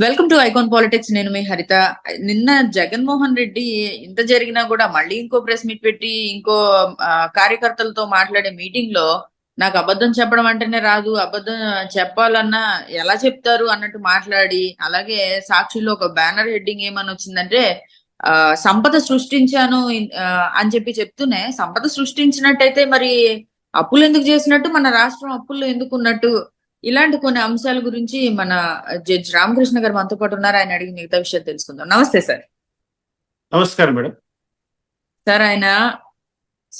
Welcome to icon politics. నేను మీ హరిత. నిన్న జగన్మోహన్ రెడ్డి ఇంత జరిగినా కూడా మళ్ళీ ఇంకో ప్రెస్ మీట్ పెట్టి ఇంకో కార్యకర్తలతో మాట్లాడే మీటింగ్ లో నాకు అబద్ధం చెప్పడం అంటేనే రాదు, అబద్ధం చెప్పాలన్నా ఎలా చెప్తారు అన్నట్టు మాట్లాడి, అలాగే సాక్షిలో ఒక బ్యానర్ హెడ్డింగ్ ఏమని వచ్చిందంటే ఆ సంపద సృష్టించాను అని చెప్పి చెప్తూనే, సంపద సృష్టించినట్టయితే మరి అప్పులు ఎందుకు చేసినట్టు, మన రాష్ట్రం అప్పుల్లో ఎందుకు ఉన్నట్టు, ఇలాంటి కొన్ని అంశాల గురించి మన జడ్జి రామకృష్ణ గారు మనతో పాటు ఉన్నారు. ఆయన అడిగి మిగతా విషయాలు తెలుసుకుందాం. నమస్తే సార్. నమస్కారం మేడం. సార్, ఆయన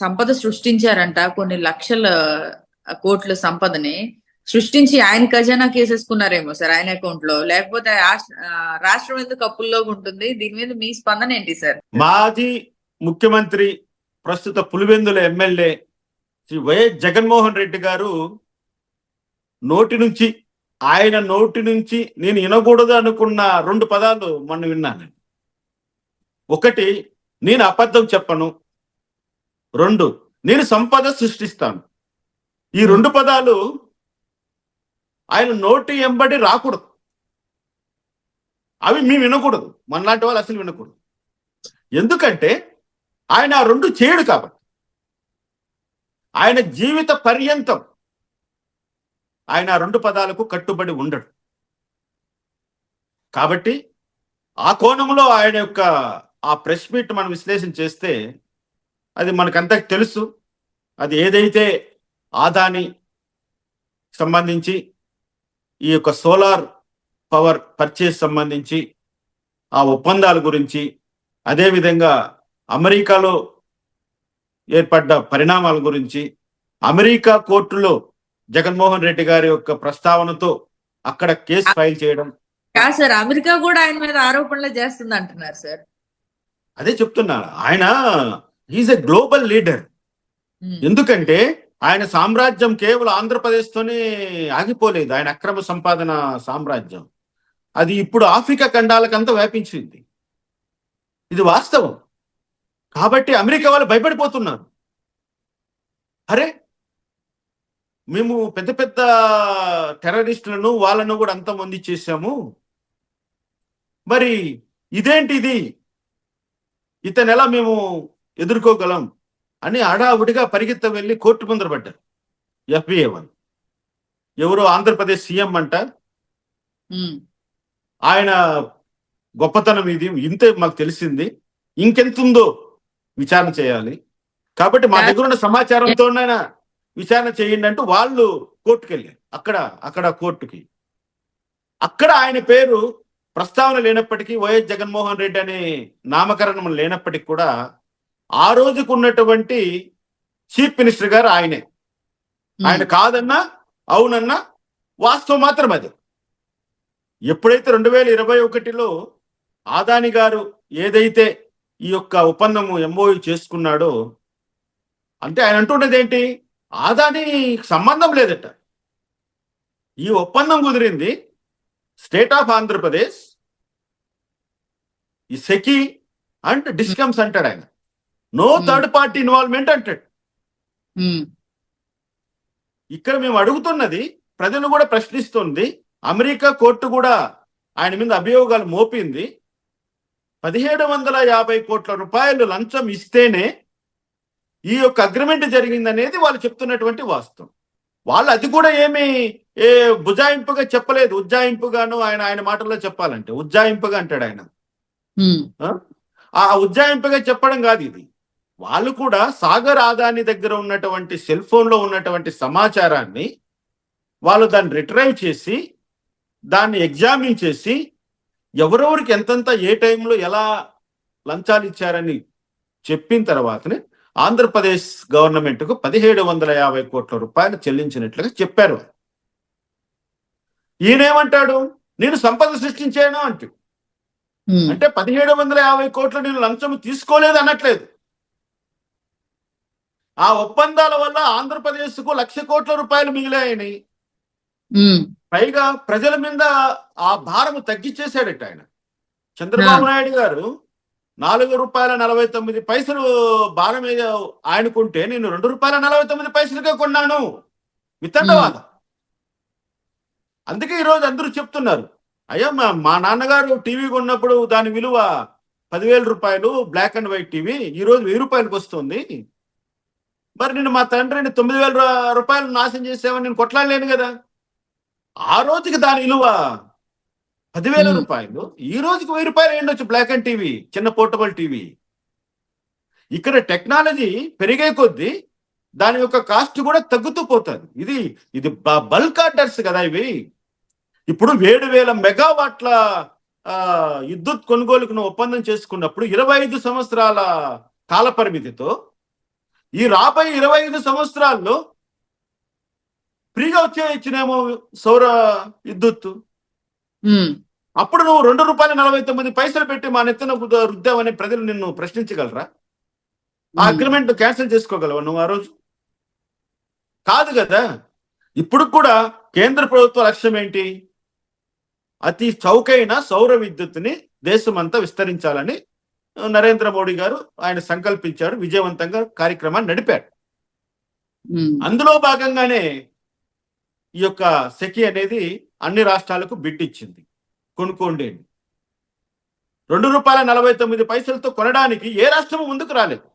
సంపద సృష్టించారంట, కొన్ని లక్షల కోట్ల సంపదని సృష్టించి ఆయన ఖజానా కేసేసుకున్నారేమో సార్, ఆయన అకౌంట్ లో. లేకపోతే రాష్ట్రం ఎందుకు అప్పుల్లో ఉంటుంది? దీని మీద మీ స్పందన ఏంటి సార్? మాజీ ముఖ్యమంత్రి, ప్రస్తుత పులివెందుల ఎమ్మెల్యే శ్రీ వైఎస్ జగన్మోహన్ రెడ్డి గారు ఆయన నోటి నుంచి నేను వినకూడదు అనుకున్న రెండు పదాలు మొన్న విన్నాను. ఒకటి, నేను అబద్ధం చెప్పను. రెండు, నేను సంపద సృష్టిస్తాను. ఈ రెండు పదాలు ఆయన నోటి ఎంబడి రాకూడదు. అవి మేము వినకూడదు, మనలాంటి వాళ్ళు అసలు వినకూడదు. ఎందుకంటే ఆయన ఆ రెండు చేయడు కాబట్టి. ఆయన జీవిత పర్యంతం ఆయన ఆ రెండు పదాలకు కట్టుబడి ఉండడు కాబట్టి ఆ కోణంలో ఆయన యొక్క ఆ ప్రెస్ మీట్ మనం విశ్లేషణ చేస్తే అది మనకంతా తెలుసు. అది ఏదైతే ఆదాని సంబంధించి ఈ యొక్క సోలార్ పవర్ పర్చేస్ సంబంధించి ఆ ఒప్పందాల గురించి, అదేవిధంగా అమెరికాలో ఏర్పడ్డ పరిణామాల గురించి, అమెరికా కోర్టులో జగన్మోహన్ రెడ్డి గారి యొక్క ప్రస్తావనతో అక్కడ కేసు ఫైల్ చేయడం. సార్, అమెరికా కూడా ఆయన మీద ఆరోపణలు చేస్తుంది అంటున్నారు సార్. అదే చెప్తున్నారు, ఆయన ఈజ్ ఎ గ్లోబల్ లీడర్. ఎందుకంటే ఆయన సామ్రాజ్యం కేవలం ఆంధ్రప్రదేశ్ తోనే ఆగిపోలేదు. ఆయన అక్రమ సంపాదన సామ్రాజ్యం అది ఇప్పుడు ఆఫ్రికా ఖండాలకంతా వ్యాపించింది. ఇది వాస్తవం. కాబట్టి అమెరికా వాళ్ళు భయపడిపోతున్నారు. అరే, మేము పెద్ద పెద్ద టెర్రరిస్టులను వాళ్ళను కూడా అంతమంది చేశాము, మరి ఇదేంటిది, ఇతను ఎలా మేము ఎదుర్కోగలం అని హడావుడిగా పరిగెత్త వెళ్ళి కోర్టు ముందర పడ్డారు. ఎఫ్బిఐ వాళ్ళు, ఎవరో ఆంధ్రప్రదేశ్ సీఎం అంట, ఆయన గొప్పతనం ఇది, ఇంతే మాకు తెలిసింది, ఇంకెంతుందో విచారణ చేయాలి, కాబట్టి మా దగ్గర ఉన్న సమాచారంతోనైనా విచారణ చేయండి అంటూ వాళ్ళు కోర్టుకు వెళ్ళారు. అక్కడ కోర్టుకి అక్కడ ఆయన పేరు ప్రస్తావన లేనప్పటికీ, వైఎస్ జగన్మోహన్ రెడ్డి అనే నామకరణం లేనప్పటికీ కూడా ఆ రోజుకు ఉన్నటువంటి చీఫ్ మినిస్టర్ గారు ఆయనే. ఆయన కాదన్నా అవునన్నా వాస్తవం మాత్రం అది. ఎప్పుడైతే 2021లో ఆదాని గారు ఏదైతే ఈ యొక్క ఒప్పందము ఎంఓయూ చేసుకున్నాడో, అంటే ఆయన అంటున్నది ఏంటి, ఆదాని సంబంధం లేదట. ఈ ఒప్పందం కుదిరింది స్టేట్ ఆఫ్ ఆంధ్రప్రదేశ్, ఈ సెకీ అండ్ డిస్కమ్స్ అంటాడు ఆయన. నో థర్డ్ పార్టీ ఇన్వాల్వ్మెంట్ అంటాడు. ఇక్కడ మేము అడుగుతున్నది, ప్రజలు కూడా ప్రశ్నిస్తుంది, అమెరికా కోర్టు కూడా ఆయన మీద అభియోగాలు మోపింది. 1750 కోట్ల రూపాయలు లంచం ఇస్తేనే ఈ యొక్క అగ్రిమెంట్ జరిగిందనేది వాళ్ళు చెప్తున్నటువంటి వాస్తవం. వాళ్ళు అది కూడా ఏమి బుజాయింపుగా చెప్పలేదు. ఉజ్జాయింపుగాను, ఆయన మాటల్లో చెప్పాలంటే ఉజ్జాయింపుగా అంటాడు ఆయన. ఆ ఉజ్జాయింపుగా చెప్పడం కాదు ఇది. వాళ్ళు కూడా సాగర్ ఆదాని దగ్గర ఉన్నటువంటి సెల్ ఫోన్ లో ఉన్నటువంటి సమాచారాన్ని వాళ్ళు దాన్ని రిట్రైవ్ చేసి, దాన్ని ఎగ్జామిన్ చేసి, ఎవరెవరికి ఎంతంత ఏ టైంలో ఎలా లంచాలు ఇచ్చారని చెప్పిన తర్వాతనే ఆంధ్రప్రదేశ్ గవర్నమెంట్ కు 1750 కోట్ల రూపాయలు చెల్లించినట్లుగా చెప్పారు. ఈయనేమంటాడు, నేను సంపద సృష్టించాను అంటూ. అంటే 1750 కోట్లు నేను లంచం తీసుకోలేదు అనట్లేదు. ఆ ఒప్పందాల వల్ల ఆంధ్రప్రదేశ్ కు 1,00,000 కోట్ల రూపాయలు మిగిలాయని, పైగా ప్రజల మీద ఆ భారము తగ్గించేశాడట ఆయన. చంద్రబాబు నాయుడు గారు ₹4.49 భారం మీద ఆయనకుంటే, నేను ₹2.49గా కొన్నాను. వితండవాదం. అందుకే ఈరోజు అందరూ చెప్తున్నారు, అయ్యా మా నాన్నగారు టీవీ కొన్నప్పుడు దాని విలువ 10,000 రూపాయలు, బ్లాక్ అండ్ వైట్ టీవీ. ఈ రోజు 1000 రూపాయలకు వస్తుంది. మరి నేను మా తండ్రిని 9,000 రూపాయలు నాశనం చేసామని నేను కొట్లాడలేను కదా. ఆ రోజుకి దాని విలువ 10,000 రూపాయలు, ఈ రోజుకి 1000 రూపాయలు ఏండొచ్చు బ్లాక్ అండ్ టీవీ, చిన్న పోర్టబుల్ టీవీ. ఇక్కడ టెక్నాలజీ పెరిగే కొద్దీ దాని యొక్క కాస్ట్ కూడా తగ్గుతూ పోతుంది. ఇది బల్క్ ఆర్డర్స్ కదా ఇవి. ఇప్పుడు 7,000 మెగావాట్ల విద్యుత్ కొనుగోలుకు ఒప్పందం చేసుకున్నప్పుడు 25 సంవత్సరాల కాల పరిమితితో ఈ రాబోయే 25 సంవత్సరాల్లో ఫ్రీగా ఇచ్చినేమో సౌర విద్యుత్తు. అప్పుడు నువ్వు ₹2.49 పెట్టి మా నెత్తిన రుద్దామని ప్రజలు నిన్ను ప్రశ్నించగలరా? ఆ అగ్రిమెంట్ క్యాన్సిల్ చేసుకోగలవా నువ్వు ఆ రోజు? కాదు కదా. ఇప్పుడు కూడా కేంద్ర ప్రభుత్వ లక్ష్యం ఏంటి? అతి చౌకైన సౌర విద్యుత్తుని దేశమంతా విస్తరించాలని నరేంద్ర మోడీ గారు ఆయన సంకల్పించారు. విజయవంతంగా కార్యక్రమాన్ని నడిపారు. అందులో భాగంగానే ఈ యొక్క సెకి అనేది అన్ని రాష్ట్రాలకు బిడ్ ఇచ్చింది. కొనుక్కోండి. ₹2.49 కొనడానికి ఏ రాష్ట్రము ముందుకు రాలేదు.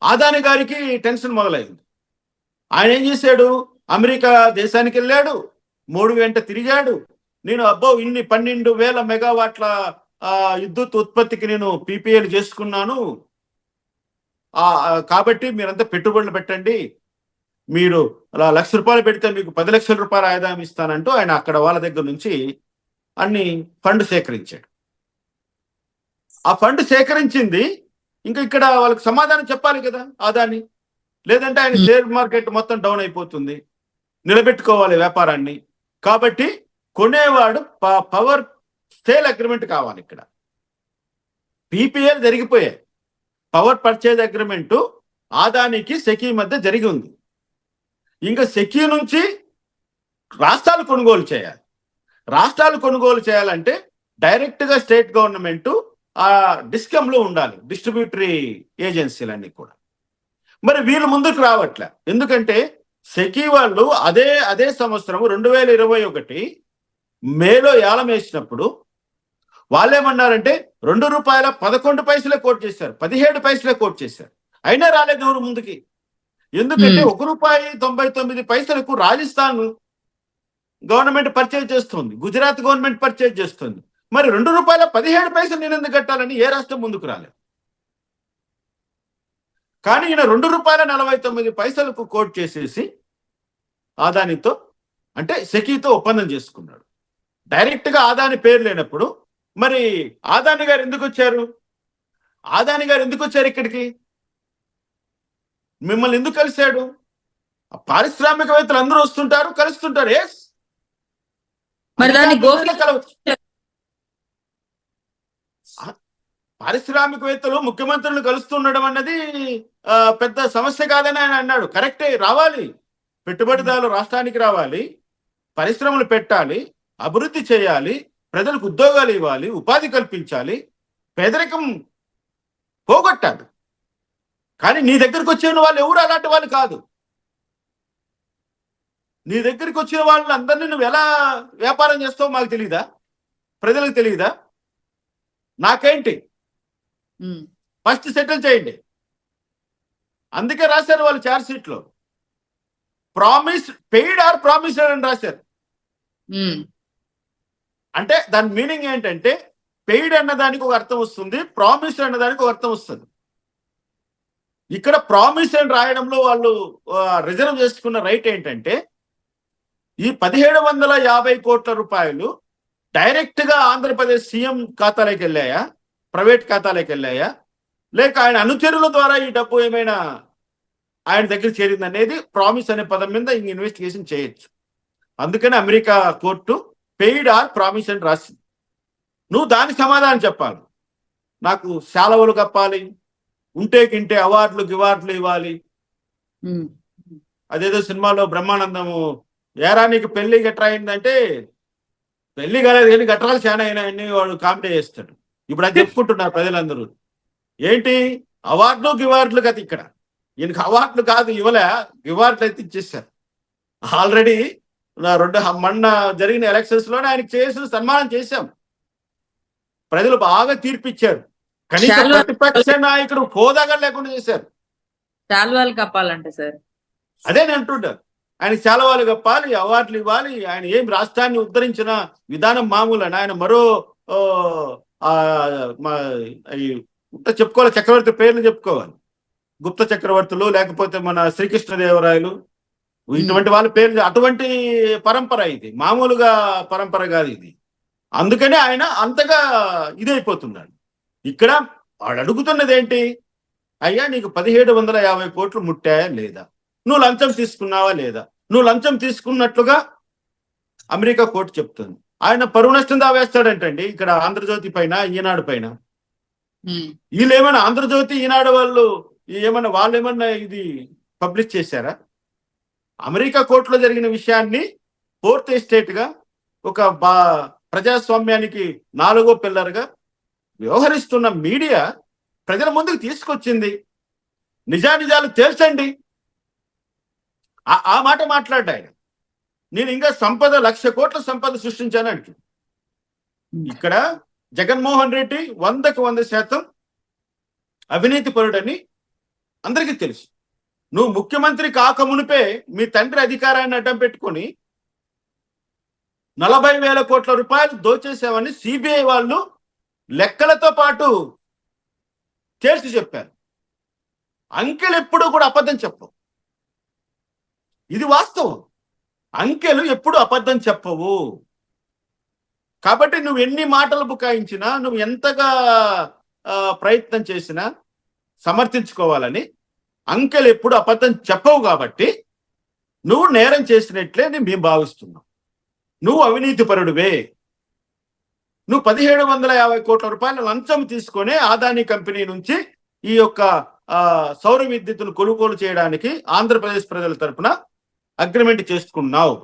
అదాని గారికి టెన్షన్ మొదలైంది. ఆయన ఏం చేశాడు? అమెరికా దేశానికి వెళ్ళాడు, మోడీ వెంట తిరిగాడు. నేను ఇన్ని 12,000 మెగావాట్ల విద్యుత్ ఉత్పత్తికి నేను పీపీఎల్ చేసుకున్నాను, కాబట్టి మీరంతా పెట్టుబడులు పెట్టండి, మీరు అలా ₹1,00,000 పెడితే మీకు ₹10,00,000 ఆదాయం ఇస్తానంటూ ఆయన అక్కడ వాళ్ళ దగ్గర నుంచి అన్ని ఫండ్ సేకరించాడు. ఆ ఫండ్ సేకరించింది ఇంకా ఇక్కడ వాళ్ళకి సమాధానం చెప్పాలి కదా అదాని. లేదంటే ఆయన షేర్ మార్కెట్ మొత్తం డౌన్ అయిపోతుంది, నిలబెట్టుకోవాలి వ్యాపారాన్ని. కాబట్టి కొనేవాడు పవర్ సేల్ అగ్రిమెంట్ కావాలి. ఇక్కడ పీపీఎల్ జరిగిపోయాయి. పవర్ పర్చేజ్ అగ్రిమెంటు ఆదానికి సెకీ మధ్య జరిగి ఉంది. ఇంకా సెకీ నుంచి రాష్ట్రాలు కొనుగోలు చేయాలి. రాష్ట్రాలు కొనుగోలు చేయాలంటే డైరెక్ట్గా స్టేట్ గవర్నమెంట్ ఆ డిస్కంలో ఉండాలి, డిస్ట్రిబ్యూటరీ ఏజెన్సీలన్నీ కూడా. మరి వీళ్ళు ముందుకు రావట్లే. ఎందుకంటే సెకీ వాళ్ళు అదే సంవత్సరం 2021 మేలో ఏలం వేసినప్పుడు వాళ్ళేమన్నారంటే ₹2.11 కోట్ చేశారు, 17 పైసలే కోట్ చేశారు. అయినా రాలేదు ఎవరు ముందుకి. ఎందుకంటే ₹1.99 రాజస్థాన్ గవర్నమెంట్ పర్చేజ్ చేస్తుంది, గుజరాత్ గవర్నమెంట్ పర్చేజ్ చేస్తుంది. మరి ₹2.17 నేను ఎందుకు కట్టాలని ఏ రాష్ట్రం ముందుకు రాలేదు. కానీ ఈయన ₹2.49 కోట్ చేసేసి ఆదానితో అంటే సెకీతో ఒప్పందం చేసుకున్నాడు. డైరెక్ట్గా ఆదాని పేరు లేనప్పుడు మరి ఆదాని గారు ఎందుకు వచ్చారు? ఆదాని గారు ఎందుకు వచ్చారు ఇక్కడికి? మిమ్మల్ని ఎందుకు కలిశాడు? పారిశ్రామికవేత్తలు అందరూ వస్తుంటారు, కలుస్తుంటారు. పారిశ్రామికవేత్తలు ముఖ్యమంత్రులను కలుస్తుండడం అన్నది పెద్ద సమస్య కాదని ఆయన అన్నాడు. కరెక్టే, రావాలి, పెట్టుబడిదారులు రాష్ట్రానికి రావాలి, పరిశ్రమలు పెట్టాలి, అభివృద్ధి చేయాలి, ప్రజలకు ఉద్యోగాలు ఇవ్వాలి, ఉపాధి కల్పించాలి, పేదరికం పోగొట్టాలి. కానీ నీ దగ్గరికి వచ్చిన వాళ్ళు ఎవరు అలాంటి వాళ్ళు కాదు. నీ దగ్గరికి వచ్చిన వాళ్ళని అందరినీ నువ్వు ఎలా వ్యాపారం చేస్తావో మాకు తెలియదా? ప్రజలకు తెలియదా? నాకేంటి, ఫస్ట్ సెటిల్ చేయండి. అందుకే రాశారు వాళ్ళు ఛార్జ్ షీట్ లో ప్రామిస్ పెయిడ్ ఆర్ ప్రామిస్డ్ అని రాశారు. అంటే దాని మీనింగ్ ఏంటంటే పెయిడ్ అన్నదానికి ఒక అర్థం వస్తుంది, ప్రామిస్డ్ అన్నదానికి ఒక అర్థం వస్తుంది. ఇక్కడ ప్రామిస్ అని రాయడంలో వాళ్ళు రిజర్వ్ చేసుకున్న రైట్ ఏంటంటే ఈ 1,750 కోట్ల రూపాయలు డైరెక్ట్ గా ఆంధ్రప్రదేశ్ సీఎం ఖాతాలోకి వెళ్ళాయా, ప్రైవేట్ ఖాతాలోకి వెళ్ళాయా, లేక ఆయన అనుచరుల ద్వారా ఈ డబ్బు ఏమైనా ఆయన దగ్గర చేరింది అనేది ప్రామిస్ అనే పదం మీద ఇన్వెస్టిగేషన్ చేయొచ్చు. అందుకని America court paid or promise అని రాసింది. నువ్వు దానికి సమాధానం చెప్పాలి. నాకు సెలవులు కప్పాలి, ఉంటే గింటే అవార్డులు ఇవ్వాలి. అదేదో సినిమాలో బ్రహ్మానందము ఏరా నీకు పెళ్లి గట్రా అయిందంటే పెళ్లి కాలేదు కానీ గట్రాలు చాలా అయినాయని వాడు కామెడీ చేస్తాడు. ఇప్పుడు అది చెప్పుకుంటున్నారు ప్రజలందరూ. ఏంటి అవార్డులు కదా ఇక్కడ. ఈయనకి అవార్డులు కాదు ఇవ్వలే, రివార్డులు అయితే ఇచ్చేసారు. ఆల్రెడీ మొన్న జరిగిన ఎలక్షన్స్ లోనే ఆయనకి చేసిన సన్మానం చేశాం. ప్రజలు బాగా తీర్పిచ్చారు. కనీసం శాల్వా ప్రతిపక్ష నాయకుడు హోదాగా లేకుండా చేశారు. శాల్వాలు కప్పాలంట సార్. అదే నేను అంటుంటాను. ఆయన శాలవాలు కప్పాలి, అవార్డులు ఇవ్వాలి. ఆయన ఏం రాష్ట్రాన్ని ఉద్ధరించిన విధానం మామూలు అని ఆయన మరో చెప్పుకోవాలి, చక్రవర్తి పేర్లు చెప్పుకోవాలి. గుప్త చక్రవర్తులు, లేకపోతే మన శ్రీకృష్ణదేవరాయలు, ఇటువంటి వాళ్ళ పేర్లు. అటువంటి పరంపర ఇది, మామూలుగా పరంపర కాదు ఇది. అందుకనే ఆయన అంతగా ఇదైపోతున్నాడు. ఇక్కడ వాడు అడుగుతున్నది ఏంటి? అయ్యా నీకు 1750 కోట్లు ముట్టాయా లేదా? నువ్వు లంచం తీసుకున్నావా లేదా? నువ్వు లంచం తీసుకున్నట్లుగా అమెరికా కోర్టు చెప్తుంది. ఆయన పరువు నష్టం దావేస్తాడంటండి ఇక్కడ ఆంధ్రజ్యోతి పైన, ఈనాడు పైన. వీళ్ళు ఏమైనా ఆంధ్రజ్యోతి, ఈనాడు వాళ్ళు ఏమన్నా ఇది పబ్లిష్ చేశారా? అమెరికా కోర్టులో జరిగిన విషయాన్ని ఫోర్త్ ఎస్టేట్ గా, ఒక ప్రజాస్వామ్యానికి 4వ పిల్లర్గా వ్యవహరిస్తున్న మీడియా ప్రజల ముందుకు తీసుకొచ్చింది. నిజానిజాలు తేల్చండి, ఆ మాట మాట్లాడ్డా ఆయన. నేను ఇంకా 1,00,00,000 కోట్ల సంపద సృష్టించాను అంటూ. ఇక్కడ జగన్మోహన్ రెడ్డి 100కు 100% అవినీతి పరుడని అందరికీ తెలుసు. నువ్వు ముఖ్యమంత్రి కాకమునిపే మీ తండ్రి అధికారాన్ని అడ్డం పెట్టుకొని 40,000 కోట్ల రూపాయలు దోచేసావని సిబిఐ వాళ్ళు లెక్కలతో పాటు తేల్చి చెప్పారు. అంకెలు ఎప్పుడూ కూడా అబద్ధం చెప్పవు, ఇది వాస్తవం. అంకెలు ఎప్పుడు అబద్ధం చెప్పవు. కాబట్టి నువ్వు ఎన్ని మాటలు బుకాయించినా, నువ్వు ఎంతగా ప్రయత్నం చేసినా సమర్థించుకోవాలని, అంకెలు ఎప్పుడు అబద్ధం చెప్పవు. కాబట్టి నువ్వు నేరం చేసినట్లే మేము భావిస్తున్నాం. నువ్వు అవినీతిపరుడివే. నువ్వు 1750 కోట్ల రూపాయల లంచం తీసుకొని అదానీ కంపెనీ నుంచి ఈ యొక్క సౌర విద్యుత్తును కొనుగోలు చేయడానికి ఆంధ్రప్రదేశ్ ప్రజల తరపున అగ్రిమెంట్ చేసుకున్నావు.